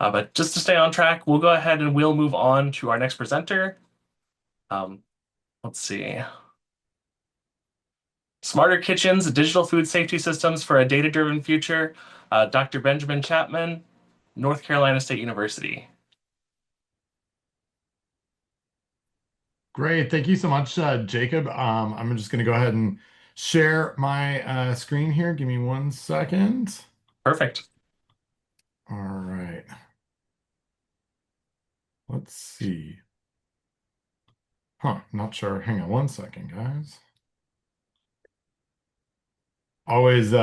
But just to stay on track, we'll go ahead and we'll move on to our next presenter. Um, let's see. Smarter Kitchens, Digital Food Safety Systems for a Data-Driven Future, Dr. Benjamin Chapman, North Carolina State University. Great. Thank you so much, Jacob. I'm just going to go ahead and share my screen here. Give me 1 second. Perfect. All right. Let's see. Huh, not sure. Hang on 1 second, guys. Always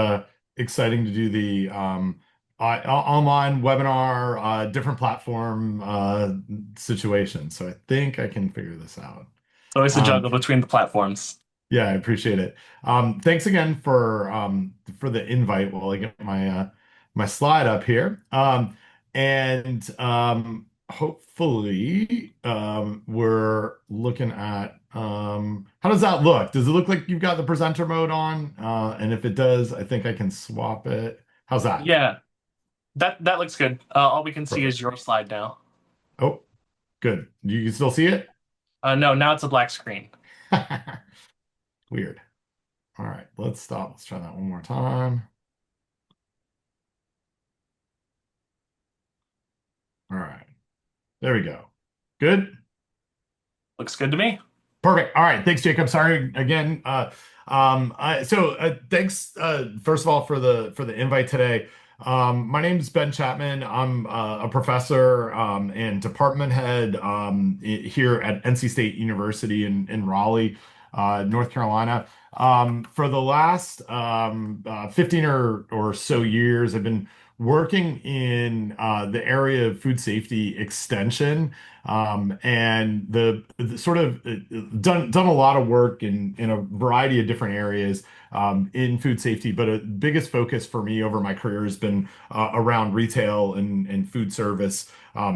exciting to do the online webinar, different platform situation. So I think I can figure this out. It's always a Um, juggle between the platforms. Yeah, I appreciate it. Thanks again for the invite while I get my slide up here. And hopefully we're looking at how does that look? Does it look like you've got the presenter mode on? And if it does, I think I can swap it. How's that? Yeah, that looks good. All we can see is Perfect. your slide now. Oh, good. You can still see it? No, now it's a black screen. Weird. All right, let's stop. Let's try that one more time. All right. There we go. Good. Looks good to me. Perfect. All right. Thanks, Jacob. Sorry again. Thanks first of all for the invite today. My name is Ben Chapman. I'm a professor and department head here at NC State University in Raleigh, North Carolina. For the last 15 or so years, I've been working in the area of food safety extension and the sort of done a lot of work in a variety of different areas in food safety, but a biggest focus for me over my career has been around retail and food service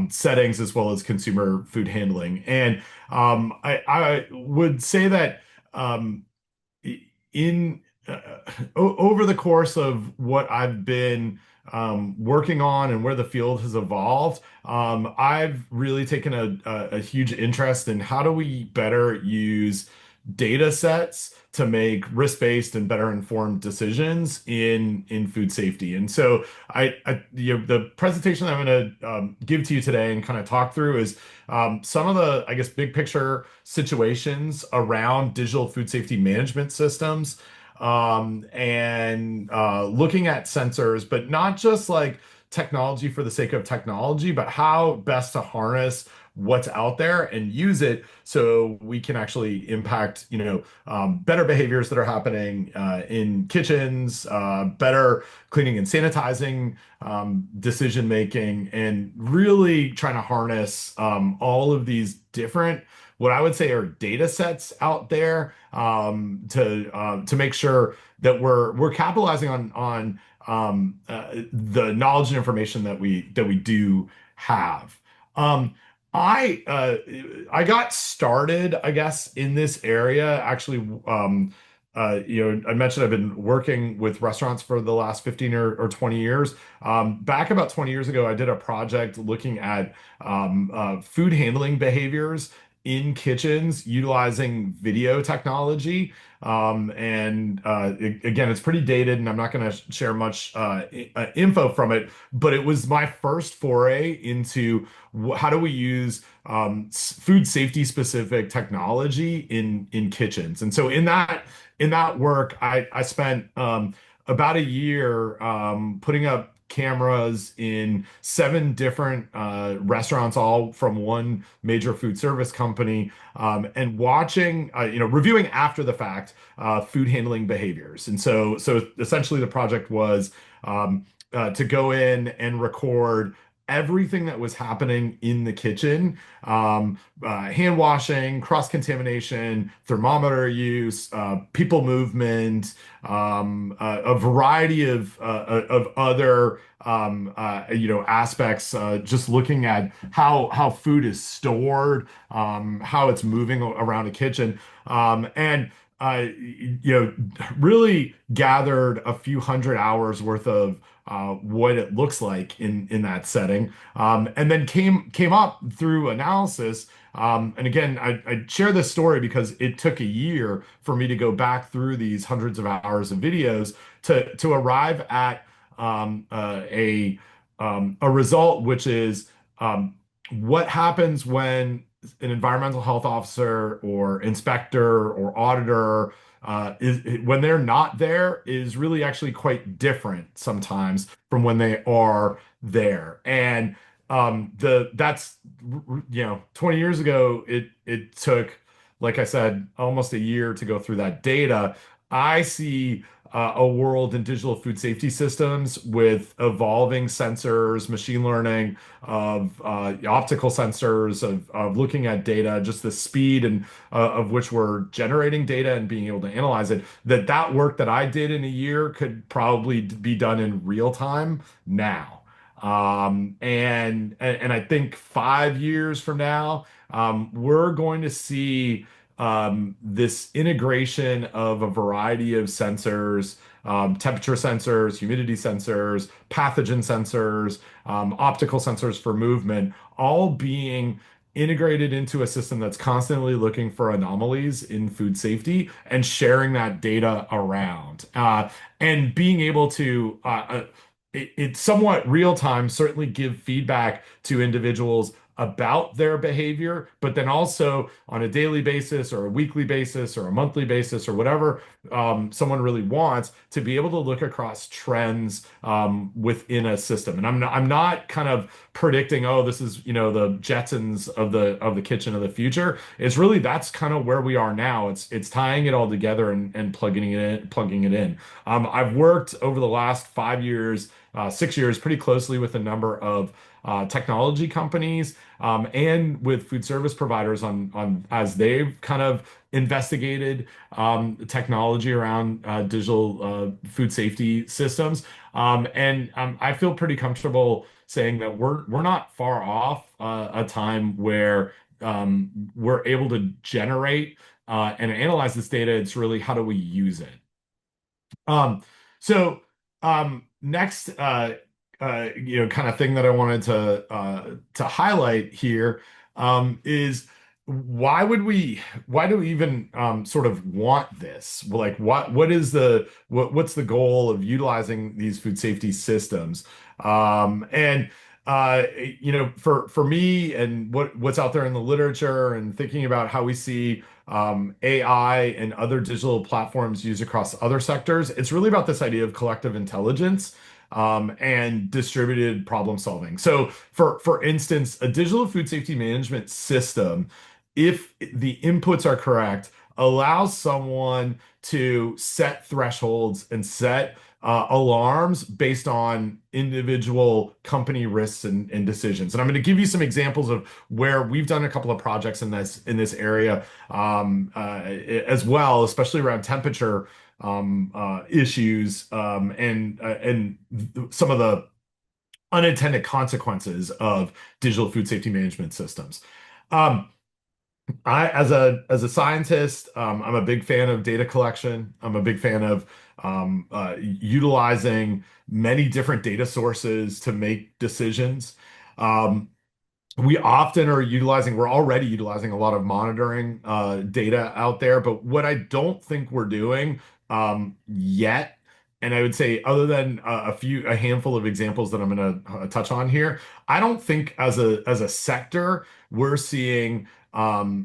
settings as well as consumer food handling. And I would say that um, in over the course of what I've been working on and where the field has evolved, I've really taken a huge interest in how do we better use data sets to make risk-based and better informed decisions in food safety. And so the presentation that I'm going to give to you today and kind of talk through is some of the, I guess, big picture situations around digital food safety management systems and looking at sensors, but not just like technology for the sake of technology, but how best to harness what's out there and use it so we can actually impact, better behaviors that are happening in kitchens, better cleaning and sanitizing, decision making, and really trying to harness all of these different, what I would say are data sets out there to make sure that we're capitalizing on the knowledge and information that we do have. Um, I got started, I guess, in this area actually. I mentioned I've been working with restaurants for the last 15 or 20 years. Back about 20 years ago, I did a project looking at food handling behaviors in kitchens utilizing video technology. Again, it's pretty dated, and I'm not going to share much info from it, but it was my first foray into how do we use food safety specific technology in kitchens. And so in that work, I spent about a year putting up cameras in 7 different restaurants, all from one major food service company, and watching, reviewing after the fact food handling behaviors. And so essentially, the project was to go in and record everything that was happening in the kitchen, hand washing, cross contamination, thermometer use, people movement, a variety of other aspects. Just looking at how food is stored, how it's moving around a kitchen, and really gathered a few hundred hours worth of what it looks like in that setting, and then came up through analysis. And again, I share this story because it took a year for me to go back through these hundreds of hours of videos to arrive at a result, which is what happens when an environmental health officer or inspector or auditor is when they're not there is really actually quite different sometimes from when they are there. And the that's 20 years ago it took, like I said, almost a year to go through that data. I see a world in digital food safety systems with evolving sensors, machine learning, of optical sensors, of looking at data, just the speed and of which we're generating data and being able to analyze it. That work that I did in a year could probably be done in real time now. And I think 5 years from now, we're going to see this integration of a variety of sensors, temperature sensors, humidity sensors, pathogen sensors, optical sensors for movement, all being integrated into a system that's constantly looking for anomalies in food safety and sharing that data around. And being able to, it's somewhat real time, certainly give feedback to individuals about their behavior, but then also on a daily basis or a weekly basis or a monthly basis or whatever someone really wants to be able to look across trends within a system. And I'm not kind of predicting, oh, this is, the Jetsons of the kitchen of the future. It's really that's kind of where we are now. It's tying it all together and plugging it in. I've worked over the last 5 years, 6 years, pretty closely with a number of technology companies and with food service providers on as they've kind of investigated technology around digital food safety systems. And I feel pretty comfortable saying that we're not far off a time where we're able to generate and analyze this data. It's really how do we use it? Um, so next, kind of thing that I wanted to highlight here is why do we even sort of want this? Well, like what's the goal of utilizing these food safety systems? And for me and what's out there in the literature and thinking about how we see AI and other digital platforms used across other sectors, it's really about this idea of collective intelligence and distributed problem solving. So, for instance, a digital food safety management system, if the inputs are correct, allows someone to set thresholds and set alarms based on individual company risks and decisions. And I'm going to give you some examples of where we've done a couple of projects in this area as well, especially around temperature issues and some of the unintended consequences of digital food safety management systems. Um, as a scientist, I'm a big fan of data collection. I'm a big fan of utilizing many different data sources to make decisions. Um, we're already utilizing a lot of monitoring data out there, but what I don't think we're doing yet, and I would say other than a handful of examples that I'm going to touch on here, I don't think as a sector we're seeing I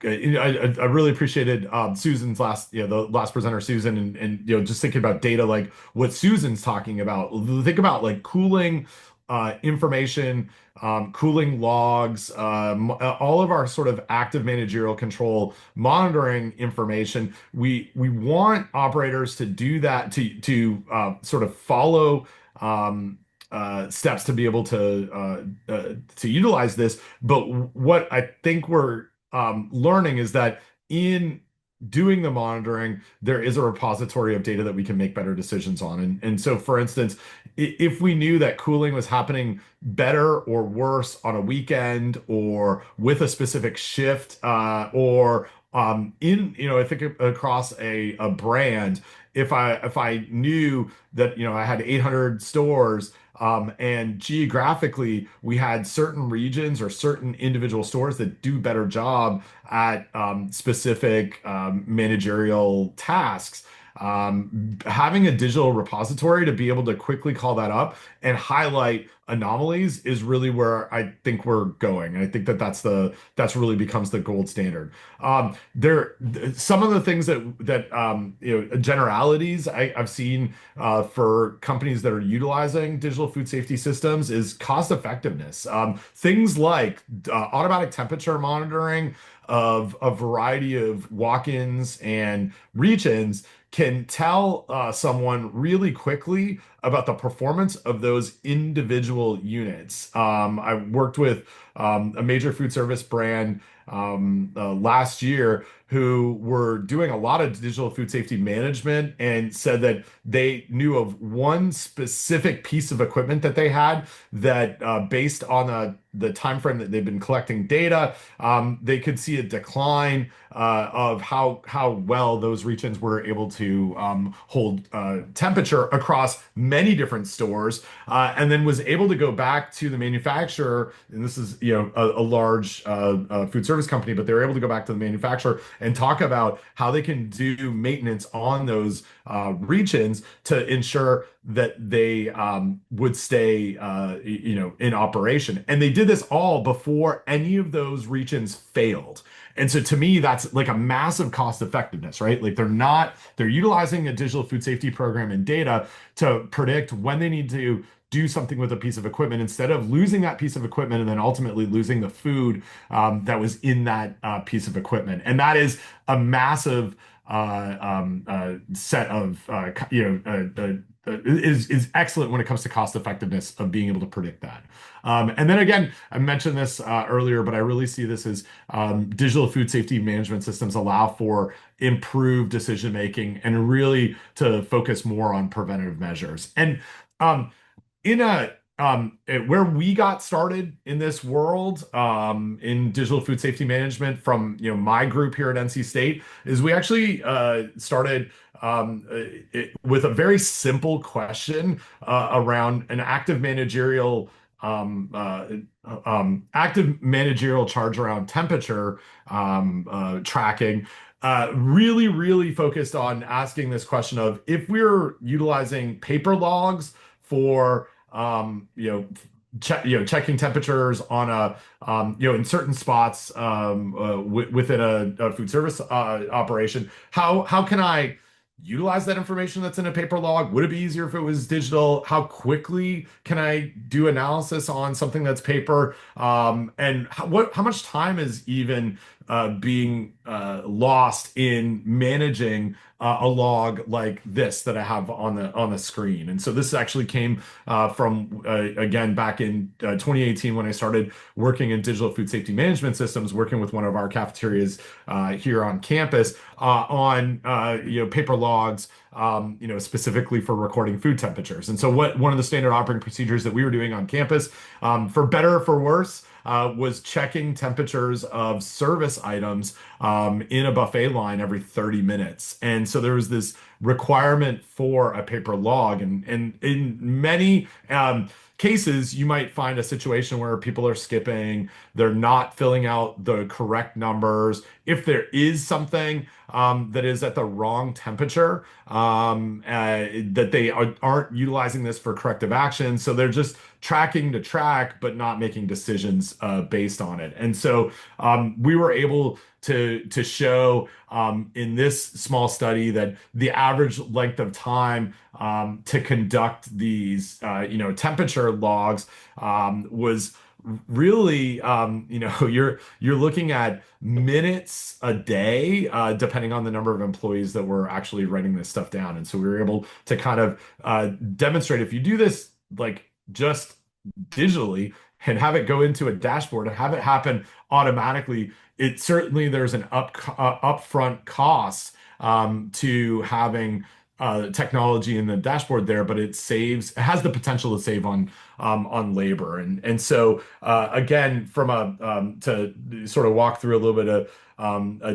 really appreciated Susan's the last presenter, Susan, and just thinking about data like what Susan's talking about. Think about like cooling information, cooling logs, all of our sort of active managerial control monitoring information. We want operators to do that to sort of follow steps to be able to utilize this. But what I think we're learning is that in doing the monitoring, there is a repository of data that we can make better decisions on. And so, for instance, if we knew that cooling was happening better or worse on a weekend or with a specific shift or I think across a brand, if I knew that, I had 800 stores, and geographically we had certain regions or certain individual stores that do better job at specific managerial tasks. Having a digital repository to be able to quickly call that up and highlight anomalies is really where I think we're going. And I think that's really becomes the gold standard. Some of the things that generalities I've seen for companies that are utilizing digital food safety systems is cost effectiveness. Things like automatic temperature monitoring of a variety of walk-ins and reach-ins can tell someone really quickly about the performance of those individual units. I worked with a major food service brand last year who were doing a lot of digital food safety management and said that they knew of one specific piece of equipment that they had that based on the time frame that they've been collecting data, they could see a decline of how well those regions were able to hold temperature across many different stores, and then was able to go back to the manufacturer. And this is a large food service company, but they were able to go back to the manufacturer and talk about how they can do maintenance on those regions to ensure that they would stay in operation. And they did this all before any of those regions failed. And so to me, that's like a massive cost effectiveness, right? Like they're utilizing a digital food safety program and data to predict when they need to do something with a piece of equipment instead of losing that piece of equipment and then ultimately losing the food that was in that piece of equipment. And that is a massive set of is excellent when it comes to cost effectiveness of being able to predict that. And then again, I mentioned this earlier, but I really see this as digital food safety management systems allow for improved decision making and really to focus more on preventative measures. And in a where we got started in this world in digital food safety management from my group here at NC State is we actually started with a very simple question around an active managerial charge around temperature tracking. Really focused on asking this question of if we're utilizing paper logs for checking temperatures on in certain spots within a food service operation. How can I utilize that information that's in a paper log? Would it be easier if it was digital? How quickly can I do analysis on something that's paper? And how much time is even being lost in managing a log like this that I have on the screen? And so this actually came from again back in 2018 when I started working in digital food safety management systems, working with one of our cafeterias here on campus on paper logs, specifically for recording food temperatures. And so one of the standard operating procedures that we were doing on campus, for better or for worse, was checking temperatures of service items in a buffet line every 30 minutes. And so there was this requirement for a paper log. And in many cases, you might find a situation where people are skipping, they're not filling out the correct numbers. If there is something that is at the wrong temperature, that they aren't utilizing this for corrective action. So they're just tracking to track, but not making decisions based on it. And so we were able to show in this small study that the average length of time to conduct these temperature logs was really you're looking at minutes a day depending on the number of employees that were actually writing this stuff down. And so we were able to kind of demonstrate if you do this like just digitally and have it go into a dashboard and have it happen automatically, it certainly there's an upfront cost to having technology in the dashboard there, but it has the potential to save on on labor. And so again, from a to sort of walk through a little bit of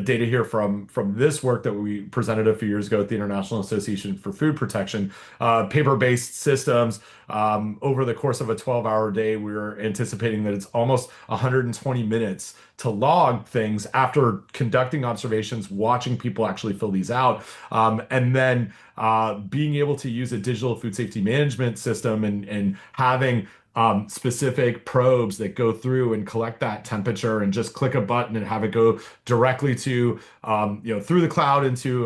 data here from this work that we presented a few years ago at the International Association for Food Protection, paper-based systems. Over the course of a 12-hour day, we were anticipating that it's almost 120 minutes to log things after conducting observations, watching people actually fill these out, and then being able to use a digital food safety management system and having specific probes that go through and collect that temperature and just click a button and have it go directly to through the cloud into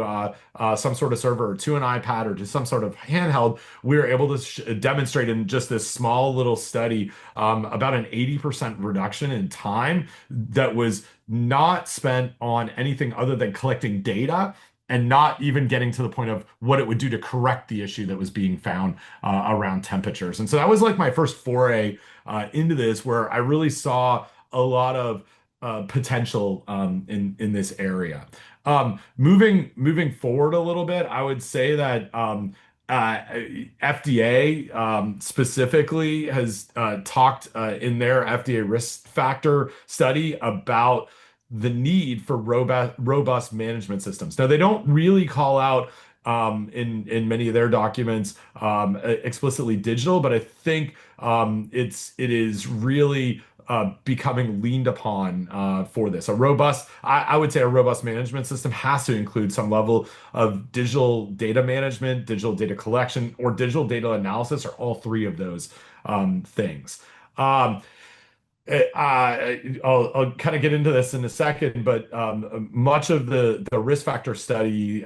some sort of server or to an iPad or to some sort of handheld. We were able to demonstrate in just this small little study about an 80% reduction in time that was not spent on anything other than collecting data and not even getting to the point of what it would do to correct the issue that was being found around temperatures. And so that was like my first foray into this, where I really saw a lot of potential in this area. Moving forward a little bit, I would say that FDA specifically has talked in their FDA risk factor study about the need for robust management systems. Now, they don't really call out in many of their documents explicitly digital, but I think it is really becoming leaned upon for this. I would say a robust management system has to include some level of digital data management, digital data collection, or digital data analysis, or all three of those things. Um, I'll kind of get into this in a second, but much of the risk factor study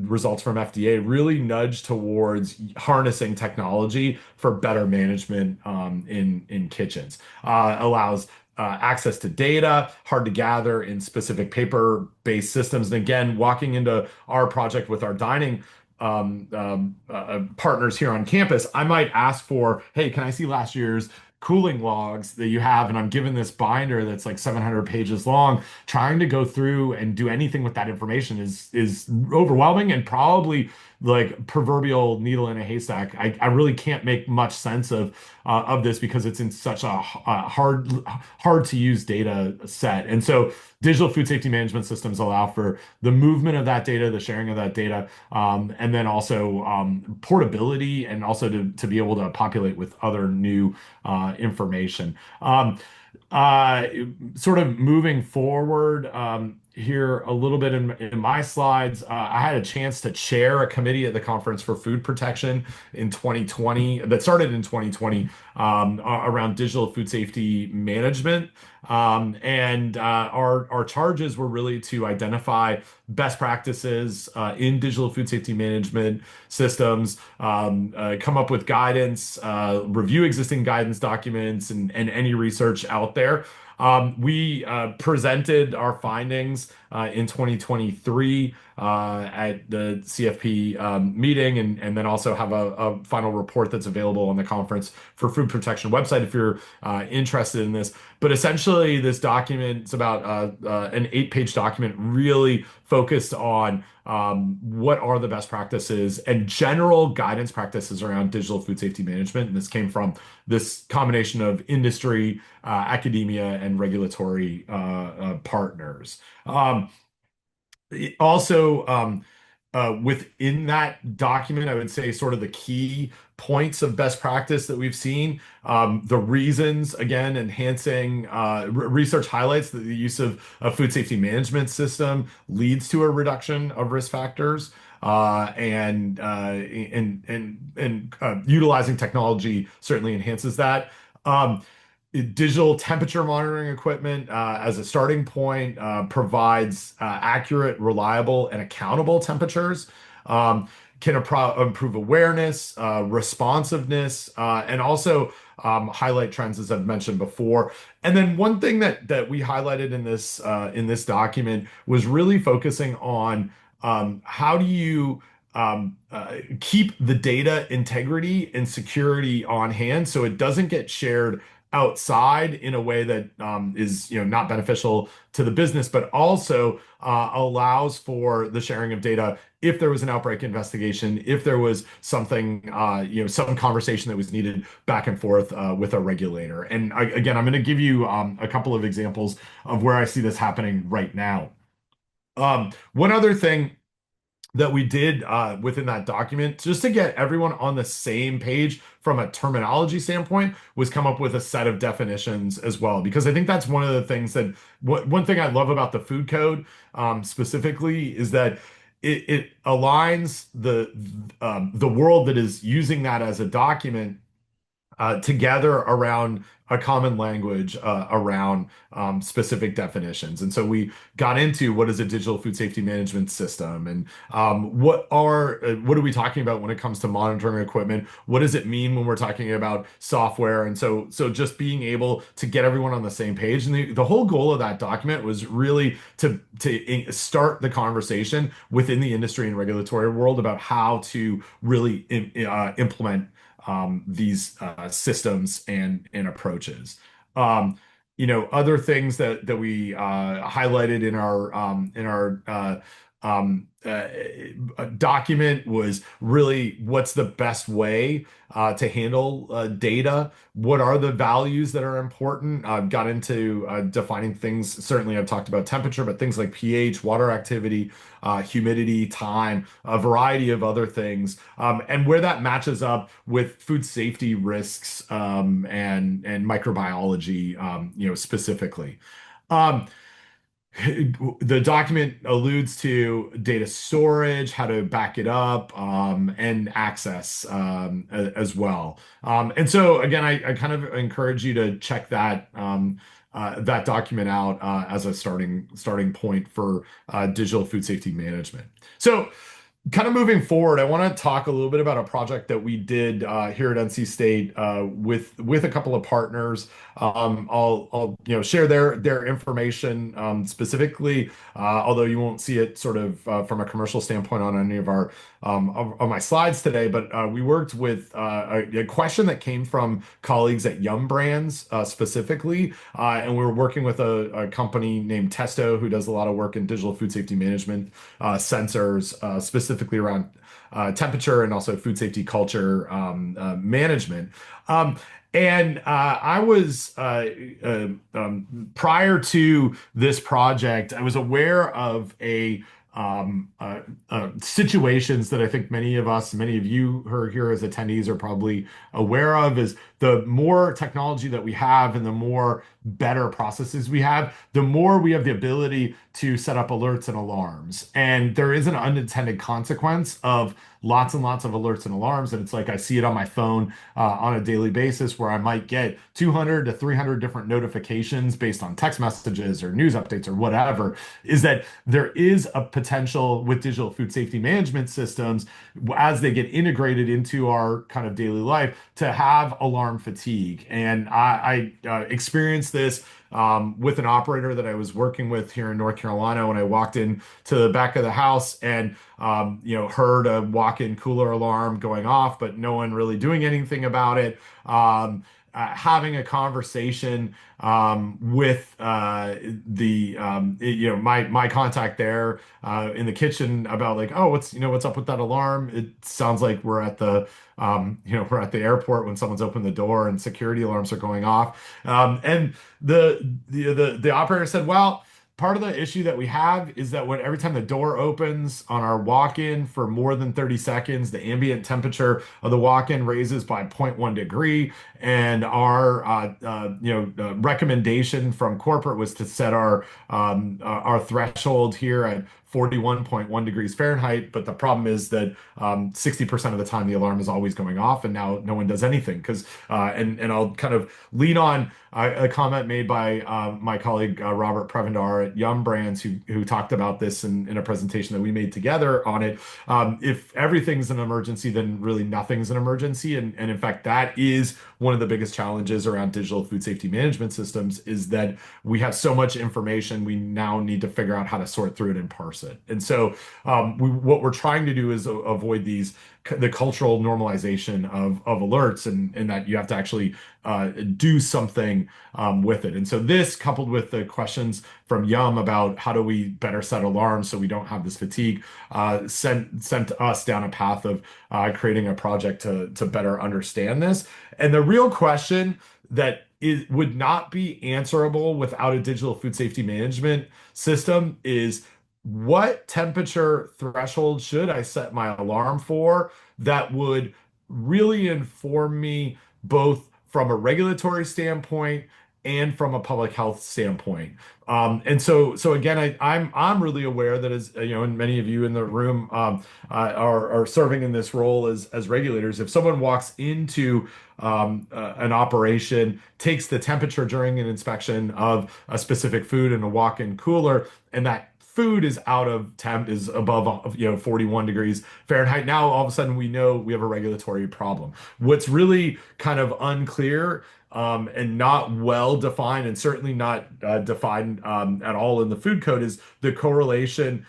results from FDA really nudge towards harnessing technology for better management in kitchens. Allows access to data, hard to gather in specific paper-based systems. And again, walking into our project with our dining partners here on campus, I might ask for, hey, can I see last year's cooling logs that you have? And I'm given this binder that's like 700 pages long. Trying to go through and do anything with that information is overwhelming and probably like proverbial needle in a haystack. I really can't make much sense of this because it's in such a hard to use data set. And so digital food safety management systems allow for the movement of that data, the sharing of that data, and then also portability, and also to be able to populate with other new information. Uh, Sort of moving forward here a little bit in my slides, I had a chance to chair a committee at the Conference for Food Protection in 2020 that started in 2020 around digital food safety management. And our charges were really to identify best practices in digital food safety management systems, come up with guidance, review existing guidance documents, and any research out there. We presented our findings in 2023 at the CFP meeting, and then also have a final report that's available on the Conference for Food Protection website if you're interested in this. But essentially, this document, it's about an 8-page document, really focused on what are the best practices and general guidance practices around digital food safety management. And this came from this combination of industry, academia, and regulatory partners. Also, within that document, I would say sort of the key points of best practice that we've seen. The reasons, again, enhancing research highlights that the use of a food safety management system leads to a reduction of risk factors. Utilizing technology certainly enhances that. Digital temperature monitoring equipment as a starting point provides accurate, reliable, and accountable temperatures. Can improve awareness, responsiveness, and also highlight trends, as I've mentioned before. And then one thing that we highlighted in this document was really focusing on how do you keep the data integrity and security on hand so it doesn't get shared outside in a way that is not beneficial to the business, but also allows for the sharing of data if there was an outbreak investigation, if there was something, some conversation that was needed back and forth with a regulator. And again, I'm going to give you a couple of examples of where I see this happening right now. One other thing that we did within that document, just to get everyone on the same page from a terminology standpoint, was come up with a set of definitions as well. Because I think that's one of the things that one thing I love about the food code specifically is that it aligns the world that is using that as a document together around a common language around specific definitions. And so we got into what is a digital food safety management system, and what are we talking about when it comes to monitoring equipment? What does it mean when we're talking about software? And so just being able to get everyone on the same page. And the whole goal of that document was really to start the conversation within the industry and regulatory world about how to really implement these systems and approaches. Other things that we highlighted in our document was really what's the best way to handle data. What are the values that are important? Got into defining things. Certainly, I've talked about temperature, but things like pH, water activity, humidity, time, a variety of other things, and where that matches up with food safety risks and microbiology, specifically. Um, the document alludes to data storage, how to back it up, and access as well. And so again, I kind of encourage you to check that document out as a starting point for digital food safety management. So kind of moving forward, I want to talk a little bit about a project that we did here at NC State with a couple of partners. I'll share their information specifically, although you won't see it sort of from a commercial standpoint on any of our of my slides today. But we worked with a question that came from colleagues at Yum Brands specifically, and we were working with a company named Testo who does a lot of work in digital food safety management sensors, specifically around temperature and also food safety culture management. And I was prior to this project, I was aware of situations that I think many of you who are here as attendees are probably aware of, is the more technology that we have and the more better processes we have, the more we have the ability to set up alerts and alarms. And there is an unintended consequence of lots and lots of alerts and alarms. And it's like I see it on my phone on a daily basis where I might get 200 to 300 different notifications based on text messages or news updates or whatever, is that there is a potential with digital food safety management systems as they get integrated into our kind of daily life to have alarm fatigue. And I experienced this with an operator that I was working with here in North Carolina when I walked in to the back of the house and heard a walk-in cooler alarm going off, but no one really doing anything about it. Having a conversation with my contact there in the kitchen about like, oh, what's up with that alarm? It sounds like we're at the airport when someone's opened the door and security alarms are going off. And the operator said, well, part of the issue that we have is that every time the door opens on our walk-in for more than 30 seconds, the ambient temperature of the walk-in raises by 0.1 degree. And our recommendation from corporate was to set our threshold here at 41.1 degrees Fahrenheit. But the problem is that 60% of the time the alarm is always going off, and now no one does anything and I'll kind of lean on a comment made by my colleague Robert Prevendar at Yum Brands, who talked about this in a presentation that we made together on it. If everything's an emergency, then really nothing's an emergency, and in fact that is one of the biggest challenges around digital food safety management systems, is that we have so much information, we now need to figure out how to sort through it and parse it. it. And so what we're trying to do is avoid the cultural normalization of alerts, and that you have to actually do something with it. And so this, coupled with the questions from Yum about how do we better set alarms so we don't have this fatigue, sent us down a path of creating a project to better understand this. And the real question that would not be answerable without a digital food safety management system is, what temperature threshold should I set my alarm for that would really inform me both from a regulatory standpoint and from a public health standpoint. And so again, I'm really aware that, as you know, and many of you in the room are serving in this role as regulators. If someone walks into an operation, takes the temperature during an inspection of a specific food in a walk-in cooler, and that food is out of temp, is above 41 degrees Fahrenheit, now all of a sudden we know we have a regulatory problem. What's really kind of unclear and not well defined, and certainly not defined at all in the food code, is the correlation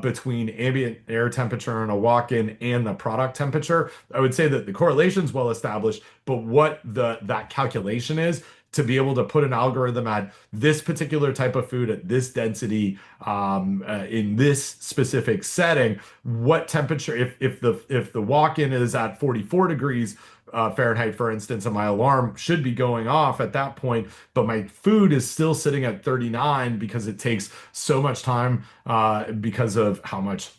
between ambient air temperature in a walk-in and the product temperature. I would say that the correlation is well established, but what that calculation is to be able to put an algorithm at this particular type of food at this density in this specific setting, what temperature, if the walk-in is at 44 degrees Fahrenheit, for instance, and my alarm should be going off at that point, but my food is still sitting at 39 because it takes so much time because of how much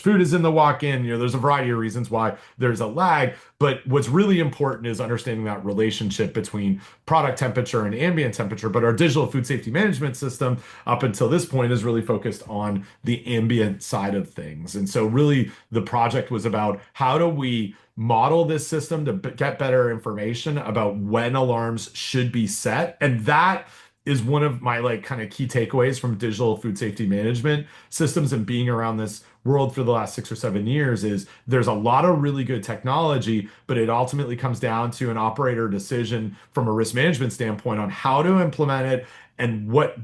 food is in the walk-in. There's a variety of reasons why there's a lag, but what's really important is understanding that relationship between product temperature and ambient temperature. But our digital food safety management system up until this point is really focused on the ambient side of things. And so really the project was about, how do we model this system to get better information about when alarms should be set? And that is one of my kind of key takeaways from digital food safety management systems and being around this world for the last 6 or 7 years, is there's a lot of really good technology, but it ultimately comes down to an operator decision from a risk management standpoint on how to implement it and what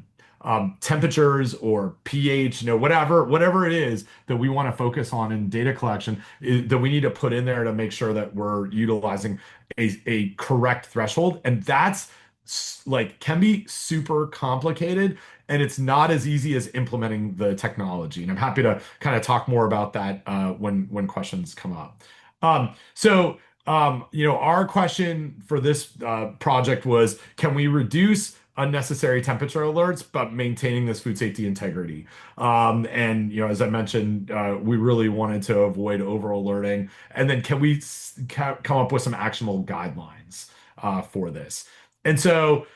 temperatures or pH, whatever it is that we want to focus on in data collection, that we need to put in there to make sure that we're utilizing a correct threshold. And that's can be super complicated, and it's not as easy as implementing the technology. And I'm happy to kind of talk more about that when questions come up. Our question for this project was, can we reduce unnecessary temperature alerts but maintaining this food safety integrity? As I mentioned, we really wanted to avoid over alerting. And then can we come up with some actionable guidelines for this? And so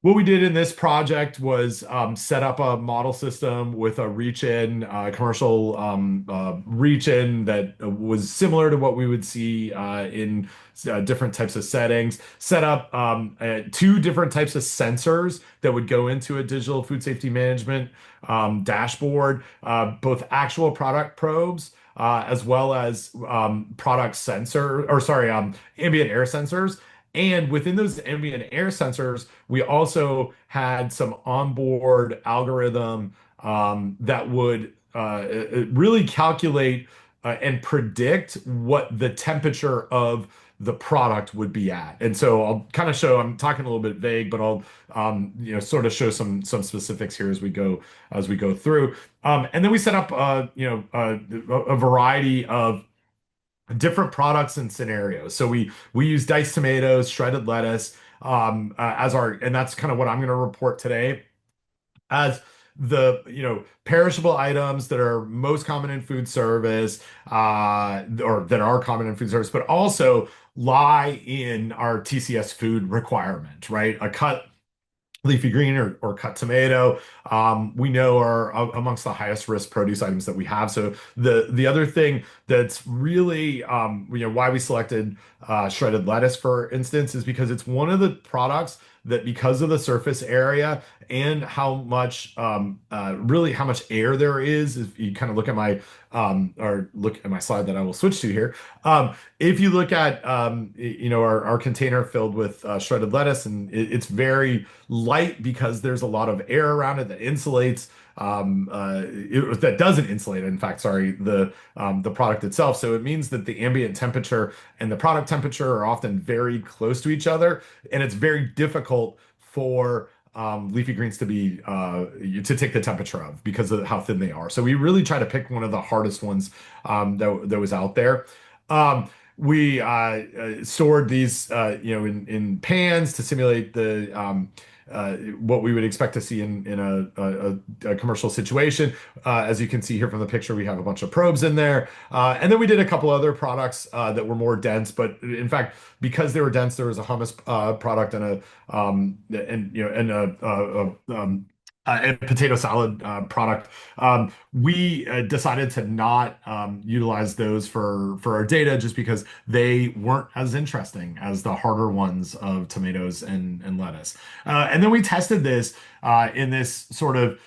what we did in this project was set up a model system with a commercial reach-in that was similar to what we would see in different types of settings. Set up 2 different types of sensors that would go into a digital food safety management dashboard, both actual product probes as well as ambient air sensors. And within those ambient air sensors, we also had some onboard algorithm that would really calculate and predict what the temperature of the product would be at. And so I'll kind of show, I'm talking a little bit vague, but I'll sort of show some specifics here as we go through. And then we set up a variety of different products and scenarios. So we use diced tomatoes, shredded lettuce and that's kind of what I'm going to report today as the perishable items that are most common in food service, or that are common in food service, but also lie in our TCS food requirement, right? A cut leafy green or cut tomato, we know are amongst the highest risk produce items that we have. So the other thing that's really why we selected shredded lettuce, for instance, is because it's one of the products that, because of the surface area and how much air there is, if you kind of look at my or look at my slide that I will switch to here. If you look at our container filled with shredded lettuce, and it's very light because there's a lot of air around it that insulates. That doesn't insulate, in fact, sorry, the product itself. So it means that the ambient temperature and the product temperature are often very close to each other, and it's very difficult for leafy greens to be to take the temperature of because of how thin they are. So we really try to pick one of the hardest ones that was out there. We stored these in pans to simulate the what we would expect to see in a commercial situation. As you can see here from the picture, we have a bunch of probes in there. And then we did a couple other products that were more dense, but in fact, because they were dense, there was a hummus product and potato salad product. We decided to not utilize those for our data just because they weren't as interesting as the harder ones of tomatoes and lettuce. And then we tested this in this sort of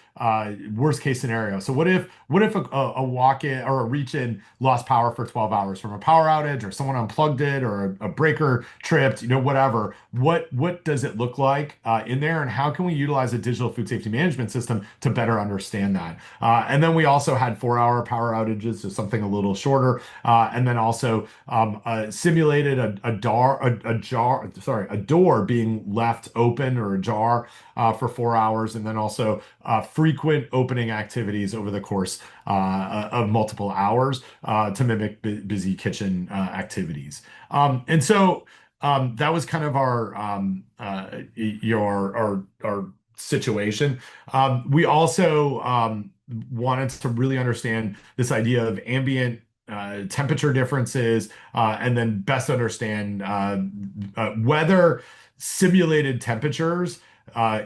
worst case scenario. So what if a walk-in or a reach-in lost power for 12 hours from a power outage, or someone unplugged it, or a breaker tripped, whatever. What does it look like in there, and how can we utilize a digital food safety management system to better understand that? And then we also had 4-hour power outages, so something a little shorter, and then also simulated a door being left open or ajar for 4 hours, and then also frequent opening activities over the course of multiple hours to mimic busy kitchen activities. And so that was kind of our situation. We also wanted to really understand this idea of ambient temperature differences, and then best understand whether simulated temperatures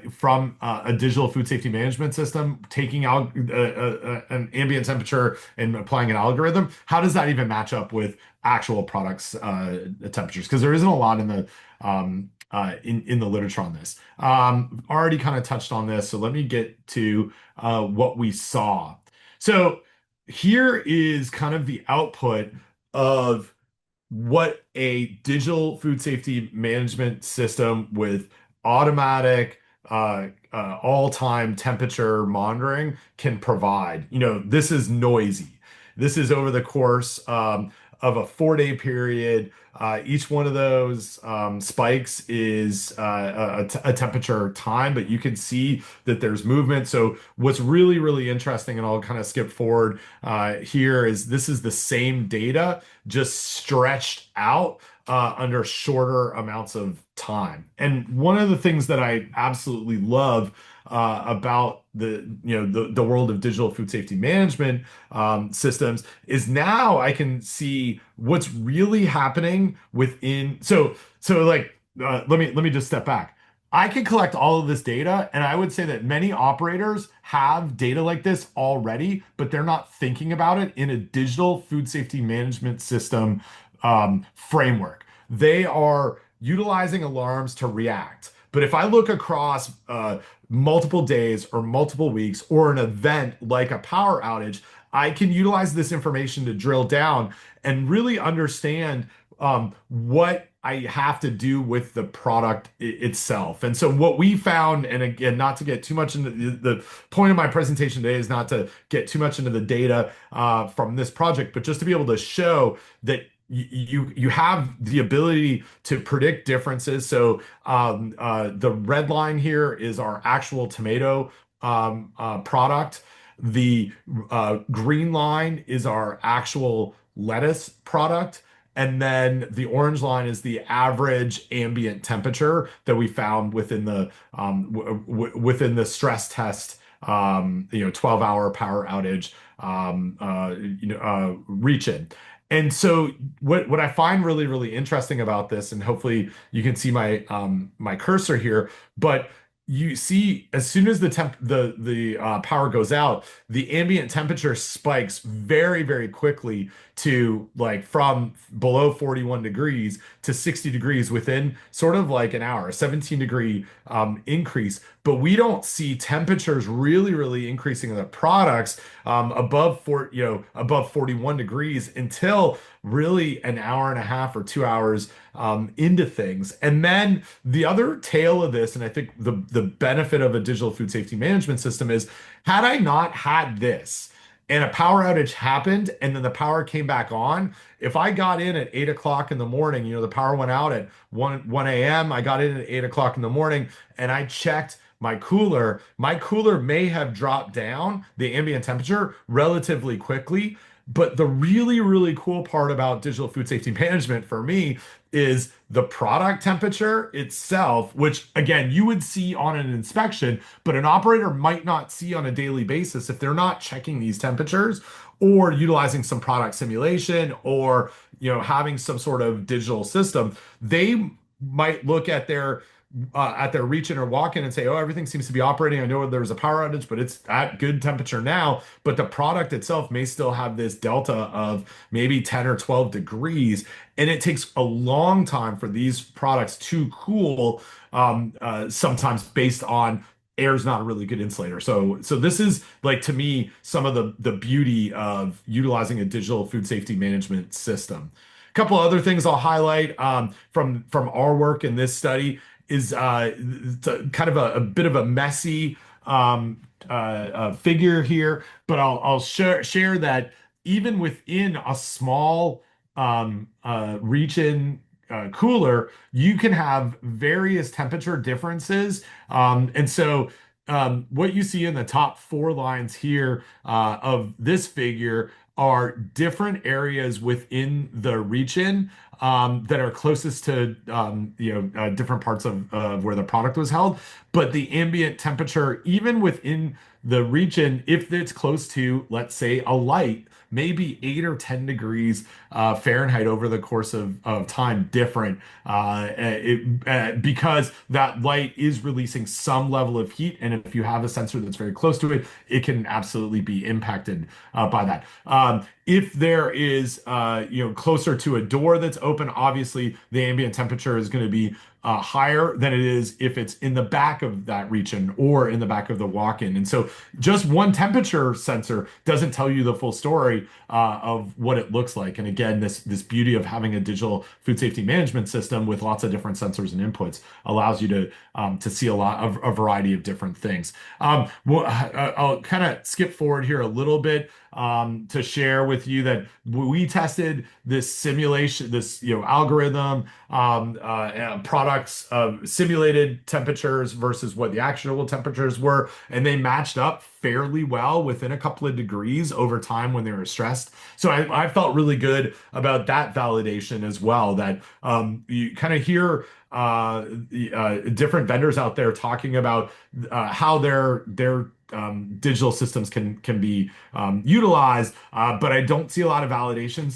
from a digital food safety management system, taking out an ambient temperature and applying an algorithm, how does that even match up with actual products temperatures? Because there isn't a lot in the literature on this. Already kind of touched on this, so let me get to what we saw. So here is kind of the output of what a digital food safety management system with automatic all-time temperature monitoring can provide. This is noisy. This is over the course of a 4-day period. Each one of those spikes is a temperature time, but you can see that there's movement. So what's really, really interesting, and I'll kind of skip forward here, is this is the same data, just stretched out under shorter amounts of time. And one of the things that I absolutely love about the world of digital food safety management systems is now I can see what's really happening within. Let me just step back. I can collect all of this data, and I would say that many operators have data like this already, but they're not thinking about it in a digital food safety management system framework. They are utilizing alarms to react. But if I look across multiple days or multiple weeks or an event like a power outage, I can utilize this information to drill down and really understand what I have to do with the product itself. And so what we found, and again, not to get too much into the point of my presentation today is not to get too much into the data from this project, but just to be able to show that you have the ability to predict differences. So the red line here is our actual tomato product. The green line is our actual lettuce product. And then the orange line is the average ambient temperature that we found within the stress test, 12-hour power outage reach-in. And so what I find really, really interesting about this, and hopefully you can see my cursor here, but you see as soon as the power goes out, the ambient temperature spikes very, very quickly to like from below 41 degrees to 60 degrees within sort of like an hour, a 17-degree increase. But we don't see temperatures really, really increasing in the products above 41 degrees until really an hour and a half or 2 hours into things. And then the other tail of this, and I think the benefit of a digital food safety management system is, had I not had this and a power outage happened and then the power came back on, if I got in at 8 o'clock in the morning, the power went out at 1 a.m. I got in at 8 o'clock in the morning and I checked my cooler may have dropped down the ambient temperature relatively quickly. But the really, really cool part about digital food safety management for me is the product temperature itself, which again, you would see on an inspection, but an operator might not see on a daily basis if they're not checking these temperatures or utilizing some product simulation or, having some sort of digital system. They might look at their reach in or walk in and say, oh, everything seems to be operating. I know there was a power outage, but it's at good temperature now. But the product itself may still have this delta of maybe 10 or 12 degrees. And it takes a long time for these products to cool, sometimes based on air is not a really good insulator. So this is like, to me, some of the beauty of utilizing a digital food safety management system. A couple other things I'll highlight from our work in this study is kind of a bit of a messy figure here, but I'll share that even within a small reach-in cooler, you can have various temperature differences. And so what you see in the top four lines here of this figure are different areas within the region that are closest to different parts of where the product was held. But the ambient temperature, even within the region, if it's close to, let's say, a light, maybe 8 or 10 degrees Fahrenheit over the course of time different because that light is releasing some level of heat. And if you have a sensor that's very close to it, it can absolutely be impacted by that. If there is, closer to a door that's open, obviously the ambient temperature is going to be higher than it is if it's in the back of that region or in the back of the walk-in. And so just one temperature sensor doesn't tell you the full story of what it looks like. And again, this beauty of having a digital food safety management system with lots of different sensors and inputs allows you to see a variety of different things. I'll kind of skip forward here a little bit to share with you that we tested this simulation, this algorithm, products of simulated temperatures versus what the actionable temperatures were, and they matched up fairly well within a couple of degrees over time when they were stressed. So I felt really good about that validation as well. That you kind of hear different vendors out there talking about how their digital systems can be utilized, but I don't see a lot of validation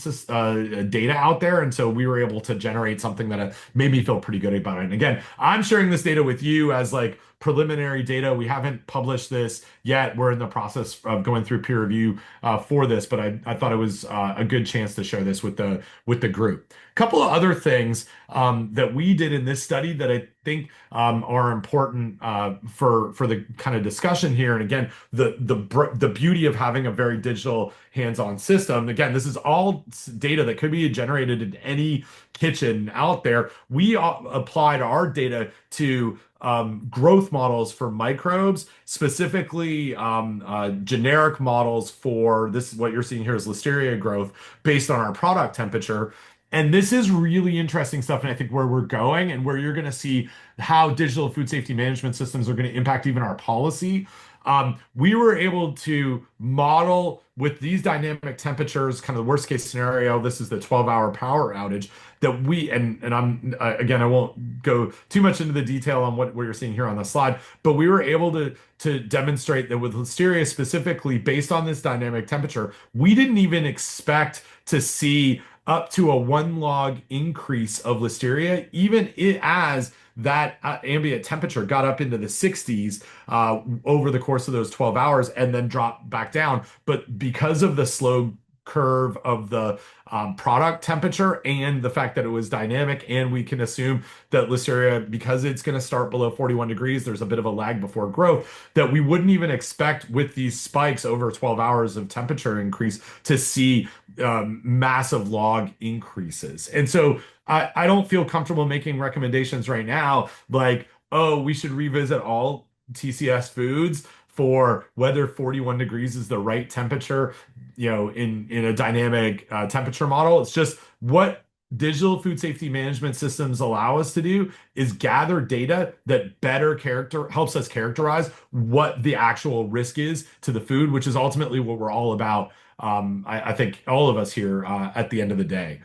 data out there, and so we were able to generate something that made me feel pretty good about it. And again, I'm sharing this data with you as like preliminary data. We haven't published this yet. We're in the process of going through peer review for this, but I thought it was a good chance to share this with the group. A couple of other things that we did in this study that I think are important for the kind of discussion here. And again, the beauty of having a very digital hands-on system. Again, this is all data that could be generated in any kitchen out there. We applied our data to growth models for microbes, specifically generic models for this. What you're seeing here is Listeria growth based on our product temperature. And this is really interesting stuff. And I think where we're going and where you're going to see how digital food safety management systems are going to impact even our policy. We were able to model with these dynamic temperatures, kind of the worst case scenario. This is the 12-hour power outage that I'm again, I won't go too much into the detail on what you're seeing here on the slide, but we were able to demonstrate that with Listeria specifically, based on this dynamic temperature, we didn't even expect to see up to a 1 log increase of listeria, even as that ambient temperature got up into the 60s over the course of those 12 hours and then dropped back down. But because of the slow curve of the product temperature and the fact that it was dynamic, and we can assume that listeria, because it's going to start below 41 degrees, there's a bit of a lag before growth, that we wouldn't even expect with these spikes over 12 hours of temperature increase to see massive log increases. And so I don't feel comfortable making recommendations right now like, oh, we should revisit all TCS foods for whether 41 degrees is the right temperature, in a dynamic temperature model. It's just what digital food safety management systems allow us to do is gather data that better character helps us characterize what the actual risk is to the food, which is ultimately what we're all about. I think all of us here at the end of the day.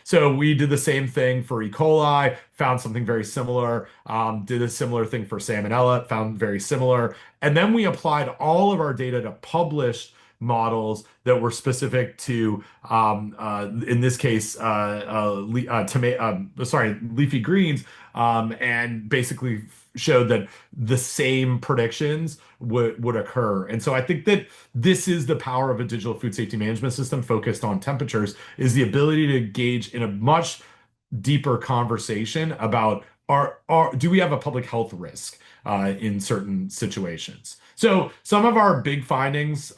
So we did the same thing for E. coli, found something very similar, did a similar thing for salmonella, found very similar. And then we applied all of our data to published models that were specific to, in this case, leafy greens, and basically showed that the same predictions would occur. And so I think that this is the power of a digital food safety management system focused on temperatures, is the ability to engage in a much deeper conversation about do we have a public health risk in certain situations. So some of our big findings,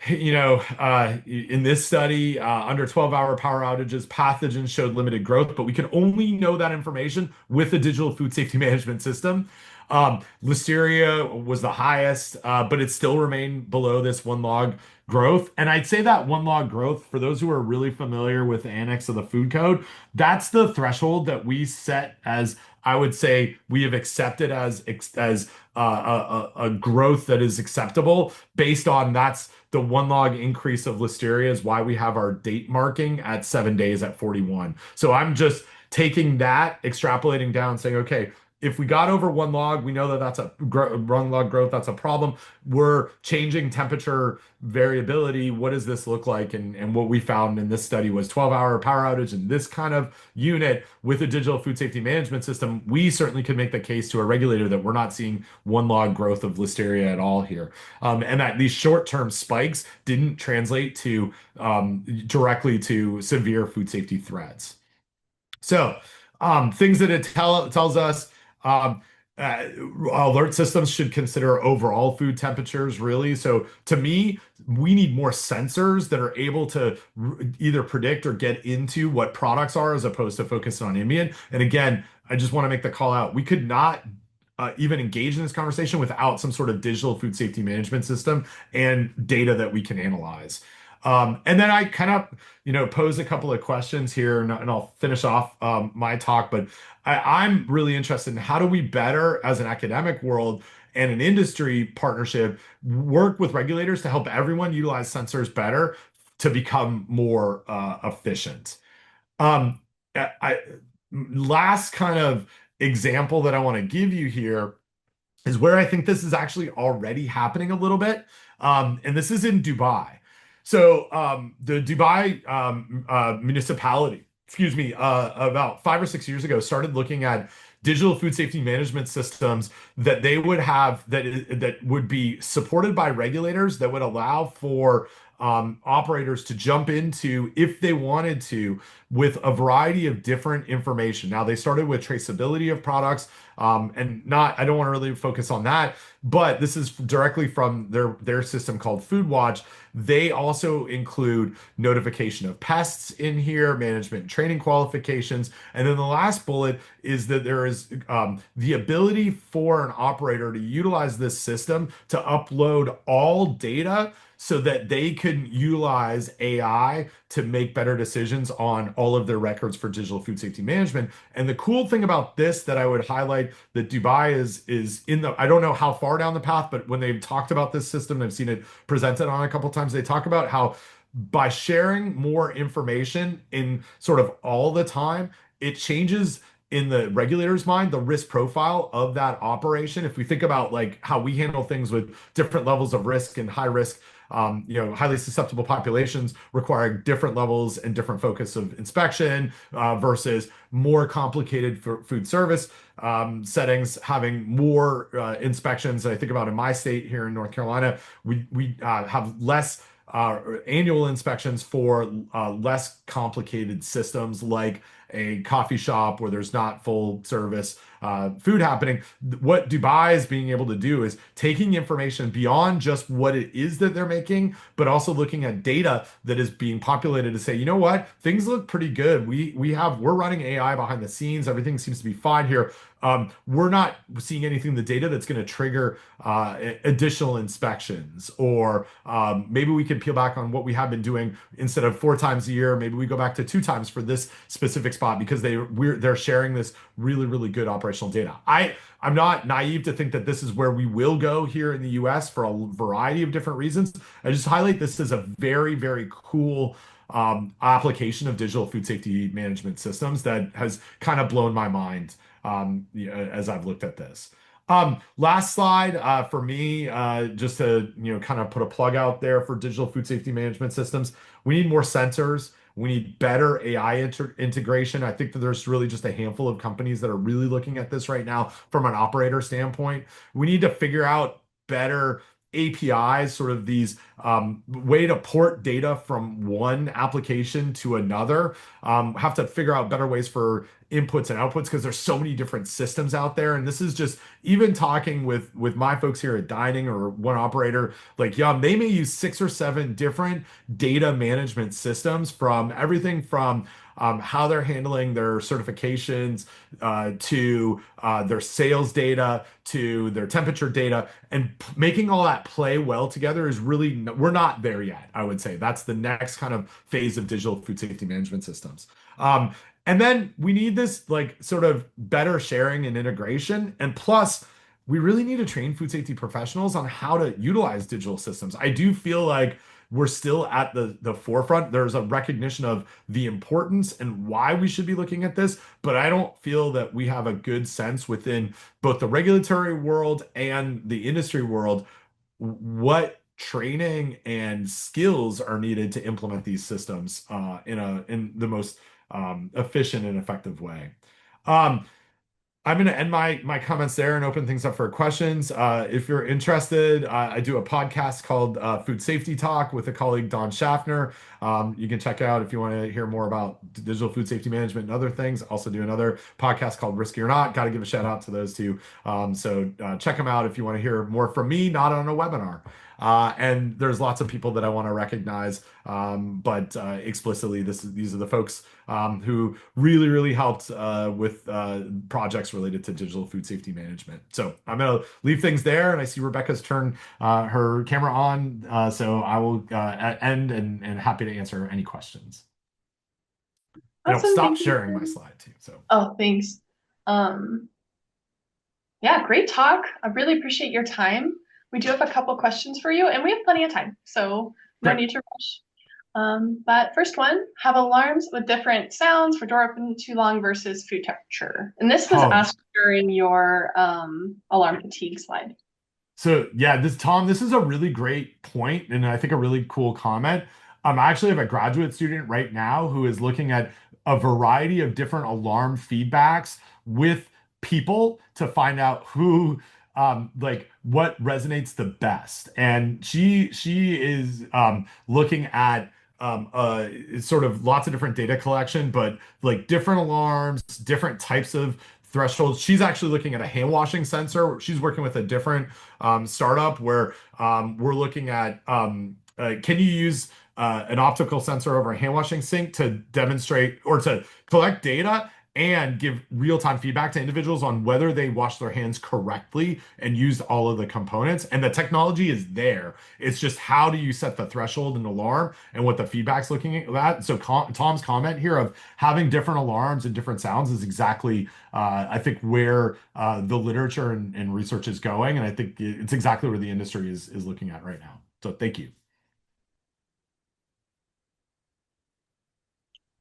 in this study, under 12-hour power outages, pathogens showed limited growth, but we can only know that information with a digital food safety management system. Listeria was the highest, but it still remained below this 1 log growth. And I'd say that 1 log growth, for those who are really familiar with the annex of the food code, that's the threshold that we set as, I would say, we have accepted as a growth that is acceptable based on that's the 1 log increase of listeria is why we have our date marking at 7 days at 41. So I'm just taking that, extrapolating down, saying, okay, if we got over 1 log, we know that that's a 1 log growth, that's a problem. We're changing temperature variability. What does this look like? And what we found in this study was 12-hour power outage in this kind of unit with a digital food safety management system. We certainly could make the case to a regulator that we're not seeing 1 log growth of listeria at all here. And that these short-term spikes didn't translate to directly to severe food safety threats. So things that it tells us, um, alert systems should consider overall food temperatures, really. So to me, we need more sensors that are able to either predict or get into what products are as opposed to focusing on ambient. And again, I just want to make the call out. We could not even engage in this conversation without some sort of digital food safety management system and data that we can analyze. And then I kind of, pose a couple of questions here, and I'll finish off my talk. But I'm really interested in how do we better, as an academic world and an industry partnership, work with regulators to help everyone utilize sensors better to become more efficient. Um, last kind of example that I want to give you here is where I think this is actually already happening a little bit. And this is in Dubai. So the Dubai municipality, excuse me, about 5 or 6 years ago, started looking at digital food safety management systems that they would have that would be supported by regulators that would allow for operators to jump into if they wanted to with a variety of different information. Now they started with traceability of products, and not I don't want to really focus on that, but this is directly from their system called Food Watch. They also include notification of pests in here, management and training qualifications. And then the last bullet is that there is the ability for an operator to utilize this system to upload all data so that they can utilize AI to make better decisions on all of their records for digital food safety management. And the cool thing about this that I would highlight that Dubai is in the, I don't know how far down the path, but when they've talked about this system, I've seen it presented on a couple times, they talk about how by sharing more information in sort of all the time, it changes in the regulator's mind the risk profile of that operation. If we think about like how we handle things with different levels of risk and high risk highly susceptible populations requiring different levels and different focus of inspection versus more complicated food service settings having more inspections. I think about in my state here in North Carolina, we have less annual inspections for less complicated systems like a coffee shop where there's not full service food happening. What Dubai is being able to do is taking information beyond just what it is that they're making, but also looking at data that is being populated to say, you know what, things look pretty good. We're running AI behind the scenes. Everything seems to be fine here. We're not seeing anything in the data that's going to trigger additional inspections, or maybe we can peel back on what we have been doing instead of 4 times a year. Maybe we go back to 2 times for this specific spot because they're sharing this really, really good operational data. I'm not naive to think that this is where we will go here in the US for a variety of different reasons. I just highlight this as a very, very cool application of digital food safety management systems that has kind of blown my mind as I've looked at this. Last slide for me, just to kind of put a plug out there for digital food safety management systems. We need more sensors. We need better AI integration. I think that there's really just a handful of companies that are really looking at this right now from an operator standpoint. We need to figure out better APIs, sort of these way to port data from one application to another. Have to figure out better ways for inputs and outputs because there's so many different systems out there. And this is just even talking with my folks here at Dining or one operator, like they may use 6 or 7 different data management systems from everything from how they're handling their certifications to their sales data to their temperature data, and making all that play well together is really, we're not there yet, I would say. That's the next kind of phase of digital food safety management systems. And then we need this like sort of better sharing and integration. And plus, we really need to train food safety professionals on how to utilize digital systems. I do feel like we're still at the forefront. There's a recognition of the importance and why we should be looking at this, but I don't feel that we have a good sense within both the regulatory world and the industry world what training and skills are needed to implement these systems in the most efficient and effective way. Um, I'm going to end my comments there and open things up for questions. If you're interested, I do a podcast called Food Safety Talk with a colleague, Don Schaffner. You can check out if you want to hear more about digital food safety management and other things. Also do another podcast called Risky or Not. Got to give a shout out to those two. So check them out if you want to hear more from me, not on a webinar. And there's lots of people that I want to recognize, but explicitly, these are the folks who really, really helped with projects related to digital food safety management. So I'm going to leave things there, and I see Rebecca's turned her camera on, so I will end and happy to answer any questions. And I'll Awesome. stop Thank you. sharing my slide too. So Oh, thanks. Um, yeah, great talk. I really appreciate your time. We do have a couple questions for you, and we have plenty of time, so no great. need to rush. But first one, have alarms with different sounds for door open too long versus food temperature. And this was Oh, asked during your alarm fatigue slide. so yeah, Tom, this is a really great point, and I think a really cool comment. I actually have a graduate student right now who is looking at a variety of different alarm feedbacks with people to find out who like what resonates the best. And she is looking at sort of lots of different data collection, but like different alarms, different types of thresholds. She's actually looking at a hand washing sensor. She's working with a different startup where we're looking at can you use an optical sensor over a hand washing sink to demonstrate or to collect data and give real-time feedback to individuals on whether they wash their hands correctly and used all of the components. And the technology is there. It's just how do you set the threshold and alarm and what the feedback's looking at that. So Tom's comment here of having different alarms and different sounds is exactly, I think, where the literature and research is going. And I think it's exactly where the industry is looking at right now. So thank you.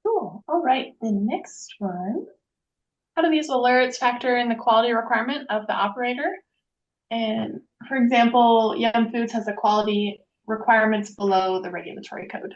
Cool. All right, the next one. How do these alerts factor in the quality requirement of the operator? And for example, Yum Foods has a quality requirements below the regulatory code?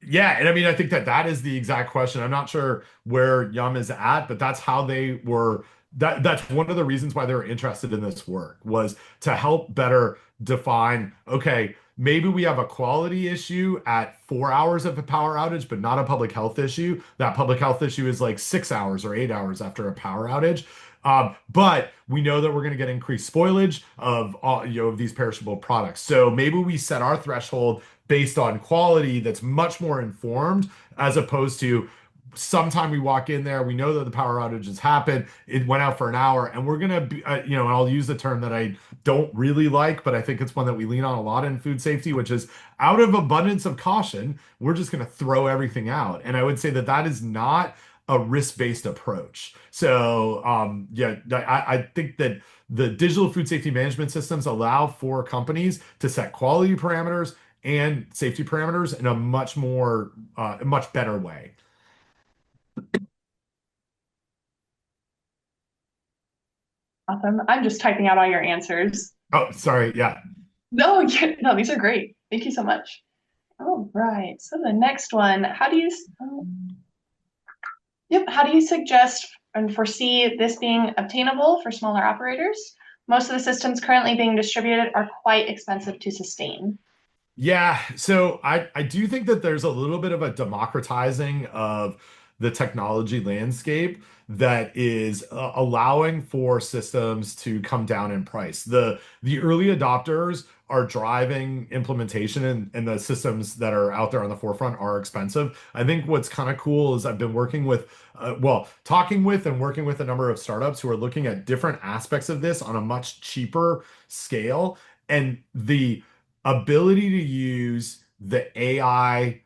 Yeah, and I mean, I think that that is the exact question. I'm not sure where Yum is at, but that's how they were. That's one of the reasons why they were interested in this work was to help better define, okay, maybe we have a quality issue at 4 hours of a power outage, but not a public health issue. That public health issue is like 6 hours or 8 hours after a power outage. But we know that we're going to get increased spoilage of all, of these perishable products. So maybe we set our threshold based on quality that's much more informed as opposed to sometime we walk in there, we know that the power outage has happened, it went out for an hour, and we're gonna be, and I'll use the term that I don't really like, but I think it's one that we lean on a lot in food safety, which is out of abundance of caution, we're just gonna throw everything out. And I would say that that is not a risk-based approach. So, yeah, I think that the digital food safety management systems allow for companies to set quality parameters and safety parameters in a much better way. Awesome. I'm just typing out all your answers. Oh, sorry. Yeah. No, no, these are great. Thank you so much. All right. So the next one, yep, how do you suggest and foresee this being obtainable for smaller operators? Most of the systems currently being distributed are quite expensive to sustain. Yeah, so I do think that there's a little bit of a democratizing of the technology landscape that is allowing for systems to come down in price. The early adopters are driving implementation and the systems that are out there on the forefront are expensive. I think what's kind of cool is I've been working with talking with and working with a number of startups who are looking at different aspects of this on a much cheaper scale. And the ability to use the AI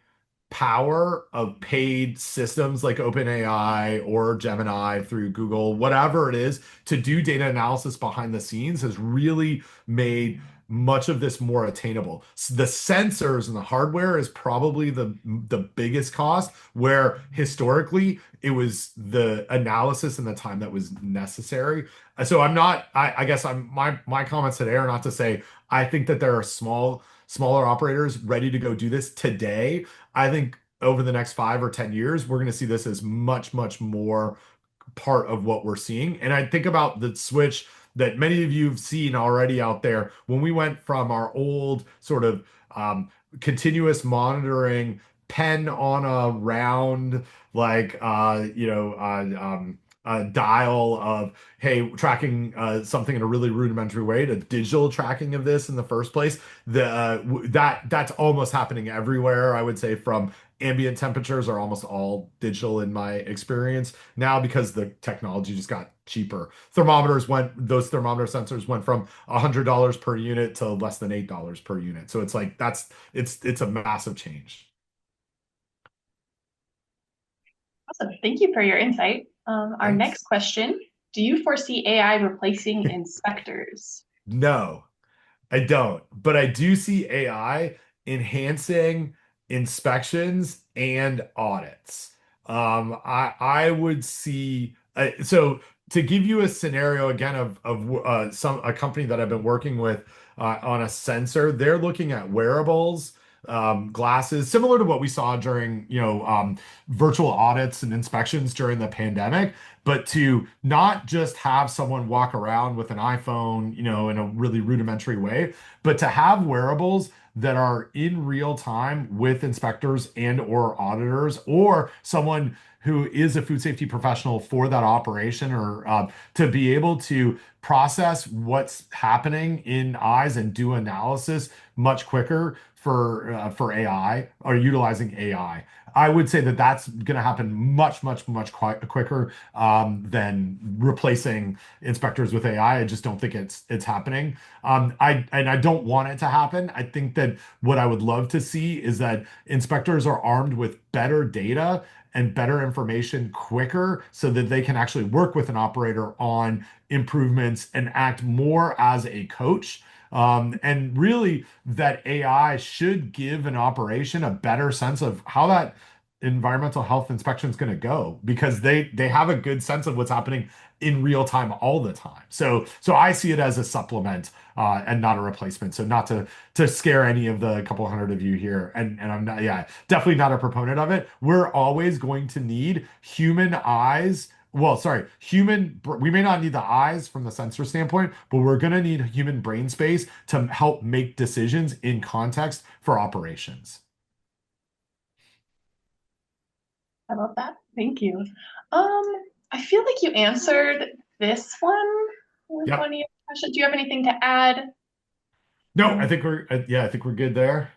power of paid systems like OpenAI or Gemini through Google, whatever it is, to do data analysis behind the scenes has really made much of this more attainable. The sensors and the hardware is probably the biggest cost, where historically it was the analysis and the time that was necessary. So I'm not, I guess my comments today are not to say I think that there are smaller operators ready to go do this today. I think over the next 5 or 10 years, we're going to see this as much more part of what we're seeing. And I think about the switch that many of you have seen already out there when we went from our old sort of continuous monitoring pen on a round, like dial of, hey, tracking something in a really rudimentary way to digital tracking of this in the first place. That's almost happening everywhere. I would say from ambient temperatures are almost all digital in my experience now because the technology just got cheaper. Those thermometer sensors went from $100 per unit to less than $8 per unit. So it's like it's a massive change. Awesome. Thank you for your insight. Our next Thanks. question, do you foresee AI replacing inspectors? No. I don't, but I do see AI enhancing inspections and audits. I would see so to give you a scenario again of some a company that I've been working with on a sensor, they're looking at wearables, glasses, similar to what we saw during virtual audits and inspections during the pandemic, but to not just have someone walk around with an iPhone, in a really rudimentary way, but to have wearables that are in real time with inspectors and or auditors or someone who is a food safety professional for that operation or to be able to process what's happening in eyes and do analysis much quicker for AI or utilizing AI. I would say that that's going to happen much quicker than replacing inspectors with AI. I just don't think it's happening. I don't want it to happen. I think that what I would love to see is that inspectors are armed with better data and better information quicker so that they can actually work with an operator on improvements and act more as a coach. And really, that AI should give an operation a better sense of how that environmental health inspection is going to go because they have a good sense of what's happening in real time all the time. So I see it as a supplement and not a replacement. So not to scare any of the couple hundred of you here, and I'm not, yeah, definitely not a proponent of it. We're always going to need human eyes. Well, sorry, we may not need the eyes from the sensor standpoint, but we're going to need human brain space to help make decisions in context for operations. I love that. Thank you. I feel like you answered this one with Yep. one of your questions. Do you have anything to add? No, I think I think we're good there.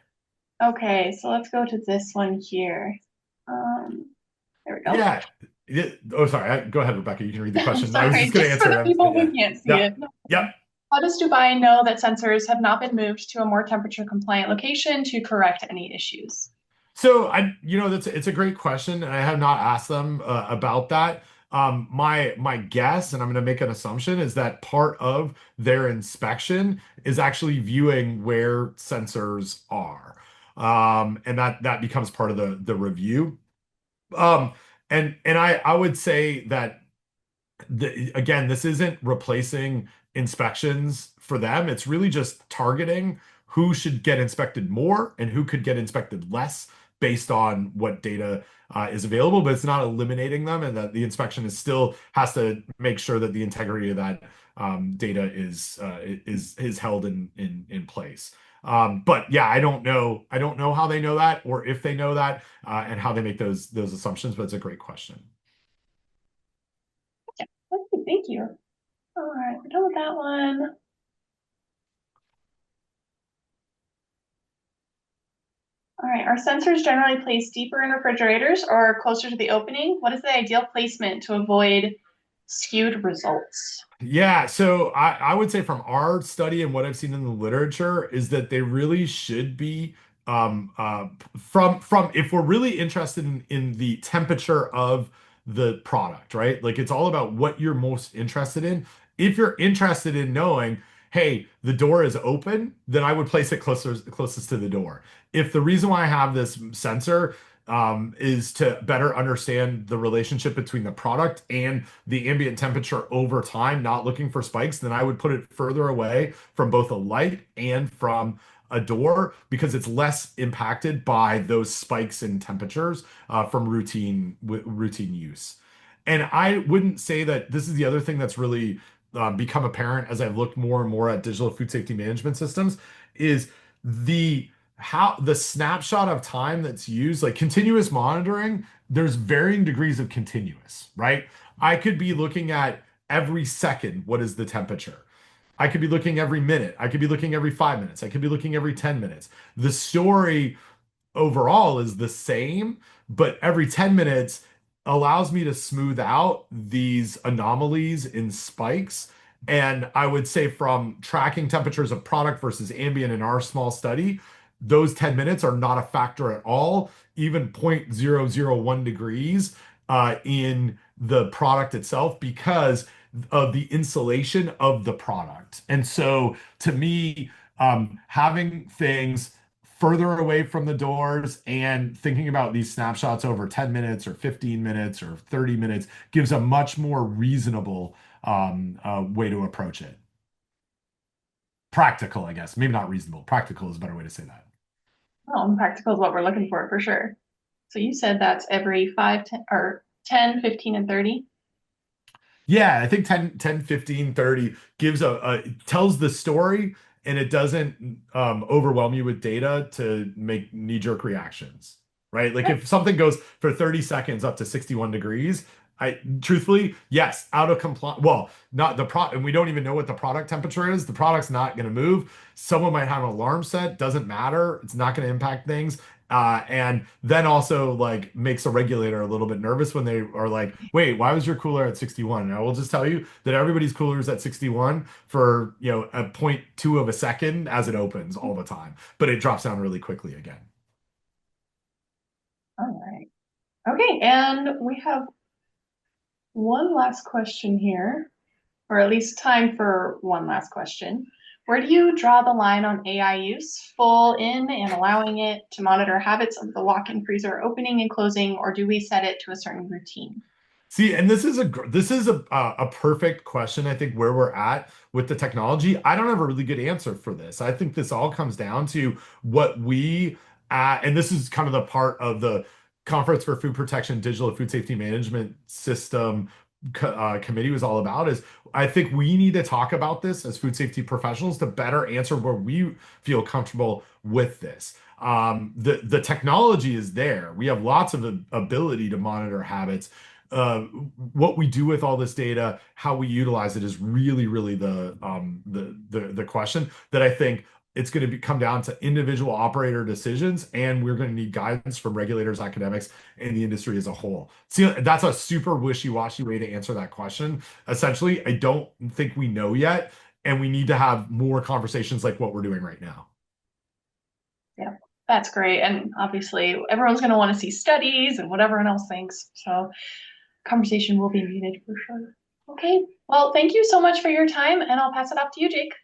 Okay, so let's go to this one here. There we go. Yeah. Oh, sorry. Go ahead, Rebecca. You can read the I'm question. I was sorry, just going to just for answer the them. people Yeah. who can't see Yep. it. No Yep. problem. How does Dubai know that sensors have not been moved to a more temperature compliant location to correct any issues? So it's a great question, and I have not asked them about that. My guess, and I'm going to make an assumption, is that part of their inspection is actually viewing where sensors are, and that becomes part of the review. Um, and I would say that again, this isn't replacing inspections for them. It's really just targeting who should get inspected more and who could get inspected less based on what data is available. But it's not eliminating them, and that the inspection is still has to make sure that the integrity of that data is held in place. But yeah, I don't know. I don't know how they know that, or if they know that, and how they make those assumptions. But it's a great question. Yeah. Okay, thank you. All right, we're done with that one. All right, are sensors generally placed deeper in refrigerators or closer to the opening? What is the ideal placement to avoid skewed results? Yeah, so I would say from our study and what I've seen in the literature is that they really should be from if we're really interested in the temperature of the product, right? Like it's all about what you're most interested in. If you're interested in knowing, hey, the door is open, then I would place it closest to the door. If the reason why I have this sensor is to better understand the relationship between the product and the ambient temperature over time, not looking for spikes, then I would put it further away from both a light and from a door because it's less impacted by those spikes in temperatures from routine use. And I wouldn't say that this is the other thing that's really become apparent as I've looked more and more at digital food safety management systems is the how the snapshot of time that's used, like continuous monitoring, there's varying degrees of continuous, right? I could be looking at every second, what is the temperature? I could be looking every minute. I could be looking every 5 minutes. I could be looking every 10 minutes. The story overall is the same, but every 10 minutes allows me to smooth out these anomalies in spikes. And I would say from tracking temperatures of product versus ambient in our small study, those 10 minutes are not a factor at all, even 0.001 degrees in the product itself because of the insulation of the product. And so to me, having things further away from the doors and thinking about these snapshots over 10 minutes or 15 minutes or 30 minutes gives a much more reasonable way to approach it. Practical, I guess. Maybe not reasonable. Practical is a better way to say that. Well, practical is what we're looking for sure. So you said that's every 5, 10, or 10, 15, and 30? Yeah, I think 10, 15, 30 gives tells the story and it doesn't overwhelm you with data to make knee-jerk reactions, right? Like if something goes for 30 seconds up to 61 degrees, I truthfully, yes, out of compliance. Well, not the pro, and we don't even know what the product temperature is. The product's not going to move. Someone might have an alarm set, doesn't matter. It's not going to impact things. And then also like makes a regulator a little bit nervous when they are like, wait, why was your cooler at 61? And I will just tell you that everybody's cooler is at 61 for, a point 0.2 of a second as it opens all the time, but it drops down really quickly again. All right. Okay, and we have one last question here, or at least time for one last question. Where do you draw the line on AI use, full in and allowing it to monitor habits of the walk-in freezer opening and closing, or do we set it to a certain routine? See, and this is a perfect question. I think where we're at with the technology, I don't have a really good answer for this. I think this all comes down to what we and this is kind of the part of the Conference for Food Protection, Digital Food Safety Management System committee was all about is I think we need to talk about this as food safety professionals to better answer where we feel comfortable with this. The technology is there. We have lots of ability to monitor habits. What we do with all this data, how we utilize it is really, really the question that I think it's going to come down to individual operator decisions, and we're going to need guidance from regulators, academics, and the industry as a whole. See, that's a super wishy-washy way to answer that question. Essentially, I don't think we know yet, and we need to have more conversations like what we're doing right now. Yeah, that's great. And obviously, everyone's going to want to see studies and what everyone else thinks. So, conversation will be needed for sure. Okay, well, thank you so much for your time, and I'll pass it off to you, Jake.